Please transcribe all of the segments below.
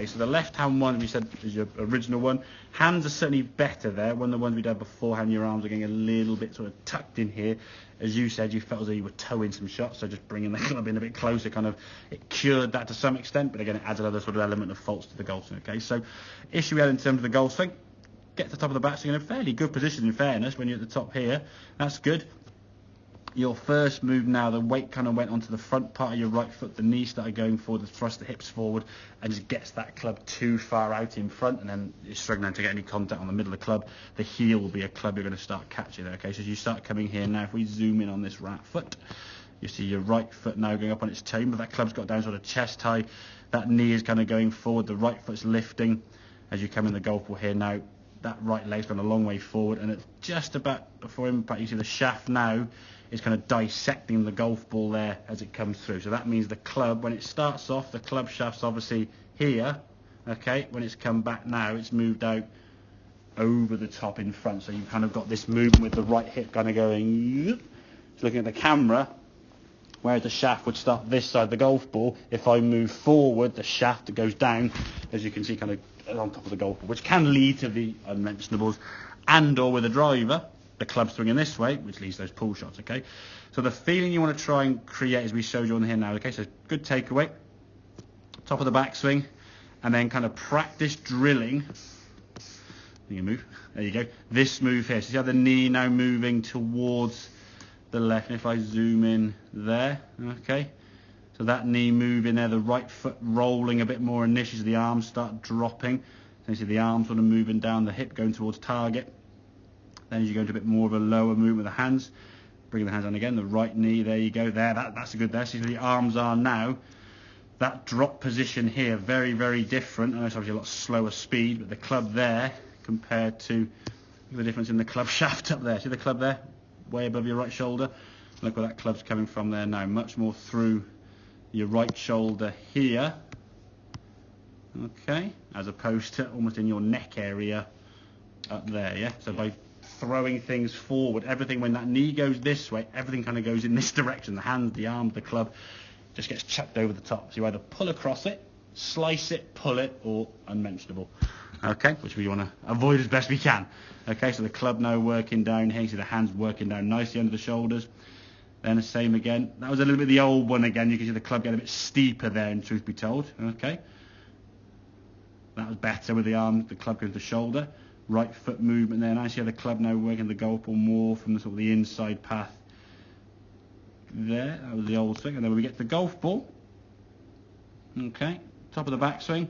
So the left-hand one, we said, is your original one. Hands are certainly better there. One of the ones we did beforehand, your arms are getting a little bit sort of tucked in here. As you said, you felt as though you were towing some shots, so just bringing the club in a bit closer, kind of, it cured that to some extent, but again, it adds another sort of element of faults to the golf swing, okay? So, issue we had in terms of the golf swing, get to the top of the backswing in a fairly good position, in fairness, when you're at the top here. That's good. Your first move now, the weight kind of went onto the front part of your right foot, the knee started going forward, the thrust the hips forward, and just gets that club too far out in front, and then you're struggling to get any contact on the middle of the club. The heel will be a club you're going to start catching there, okay? So as you start coming here now, if we zoom in on this right foot, you see your right foot now going up on its toe, but that club's got down sort of chest high, that knee is kind of going forward, the right foot's lifting. As you come in the golf ball here now, that right leg's gone a long way forward, and it's just about before impact, you see the shaft now is kind of dissecting the golf ball there as it comes through. So that means the club, when it starts off, the club shaft's obviously here, okay? When it's come back now, it's moved out over the top in front. So you've kind of got this movement with the right hip kind of going, so looking at the camera, where the shaft would start this side of the golf ball, if I move forward, the shaft goes down, as you can see, kind of on top of the golf ball, which can lead to the unmentionables, and or with a driver, the club swinging this way, which leads to those pull shots, okay? So the feeling you want to try and create, as we showed you on here now, okay? So good takeaway, top of the backswing, and then kind of practice drilling. You move, there you go. This move here, so you have the knee now moving towards the left, and if I zoom in there, okay? So that knee moving there, the right foot rolling a bit more initially, so the arms start dropping. So you see the arms sort of moving down, the hip going towards target. Then as you go into a bit more of a lower movement with the hands, bring the hands on again, the right knee, there you go, there, that's a good there. See, the arms are now, that drop position here, very, very different. I know it's obviously a lot slower speed, but the club there, compared to the difference in the club shaft up there. See the club there, way above your right shoulder? Look where that club's coming from there now, much more through your right shoulder here, okay, as opposed to almost in your neck area up there, yeah? So by throwing things forward, everything, when that knee goes this way, everything kind of goes in this direction. The hand, the arm, the club just gets chucked over the top. So you either pull across it, slice it, pull it, or unmentionable. Okay, which we want to avoid as best we can. Okay, so the club now working down here. You see the hands working down nicely under the shoulders. Then the same again. That was a little bit the old one again. You can see the club getting a bit steeper there, in truth be told. Okay, that was better with the arm, the club going to the shoulder. Right foot movement there, and I see the club now working the golf ball more from the sort of the inside path there. That was the old swing. And then when we get to the golf ball, okay, top of the backswing,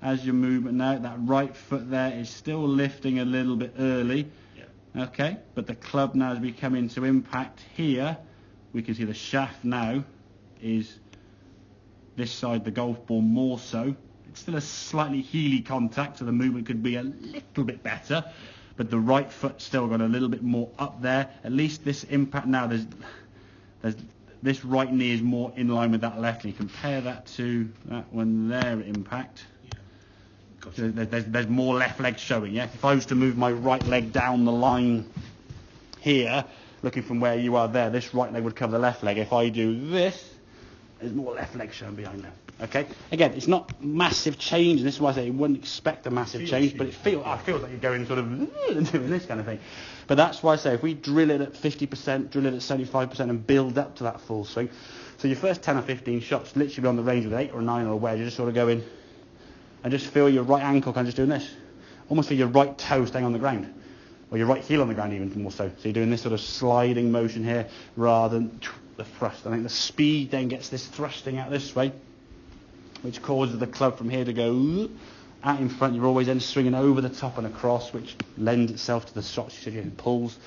as your movement now, that right foot there is still lifting a little bit early, okay, but the club now, as we come into impact here, we can see the shaft now is this side, the golf ball more so. It's still a slightly heely contact, so the movement could be a little bit better, but the right foot still got a little bit more up there. At least this impact now, there's this right knee is more in line with that left knee. Compare that to that one there, impact. Gotcha. There's more left leg showing, yeah? If I was to move my right leg down the line here, looking from where you are there, this right leg would cover the left leg. If I do this, there's more left leg showing behind there. Okay, again, it's not massive change, and this is why I say you wouldn't expect a massive change, but it feels like you're going sort of doing this kind of thing. But that's why I say if we drill it at 50%, drill it at 75%, and build up to that full swing. So your first 10 or 15 shots, literally on the range with 8 or 9 or a wedge, you just sort of go in and just feel your right ankle kind of just doing this. Almost feel your right toe staying on the ground, or your right heel on the ground even more so. So you're doing this sort of sliding motion here rather than the thrust. I think the speed then gets this thrusting out this way, which causes the club from here to go out in front. You're always then swinging over the top and across, which lends itself to the shots you said you pulls,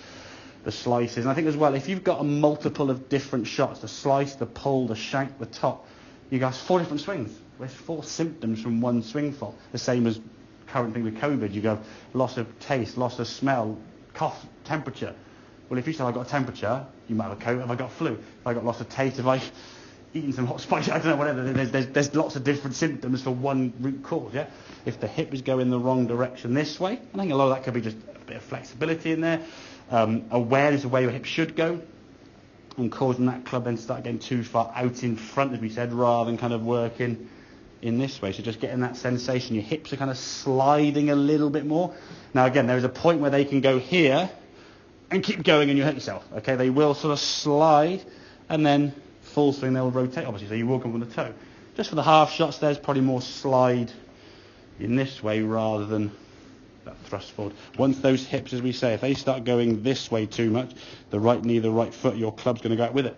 the slices. And I think as well, if you've got a multiple of different shots, the slice, the pull, the shank, the top, you got 4 different swings. There's 4 symptoms from one swing fault. The same as current thing with COVID. You go loss of taste, loss of smell, cough, temperature. Well, if you say I've got a temperature, you might have a COVID. Have I got flu? Have I got loss of taste? Have I eaten some hot spice? I don't know, whatever. There's lots of different symptoms for one root cause, yeah? If the hip is going the wrong direction this way, I think a lot of that could be just a bit of flexibility in there, awareness of where your hip should go, and causing that club then to start getting too far out in front, as we said, rather than kind of working in this way. So just getting that sensation, your hips are kind of sliding a little bit more. Now again, there is a point where they can go here and keep going and you hurt yourself. Okay, they will sort of slide and then full swing they'll rotate obviously, so you will come from the toe. Just for the half shots, there's probably more slide in this way rather than that thrust forward. Once those hips, as we say, if they start going this way too much, the right knee, the right foot, your club's going to go out with it,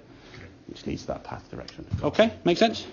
which leads to that path direction. Okay, make sense?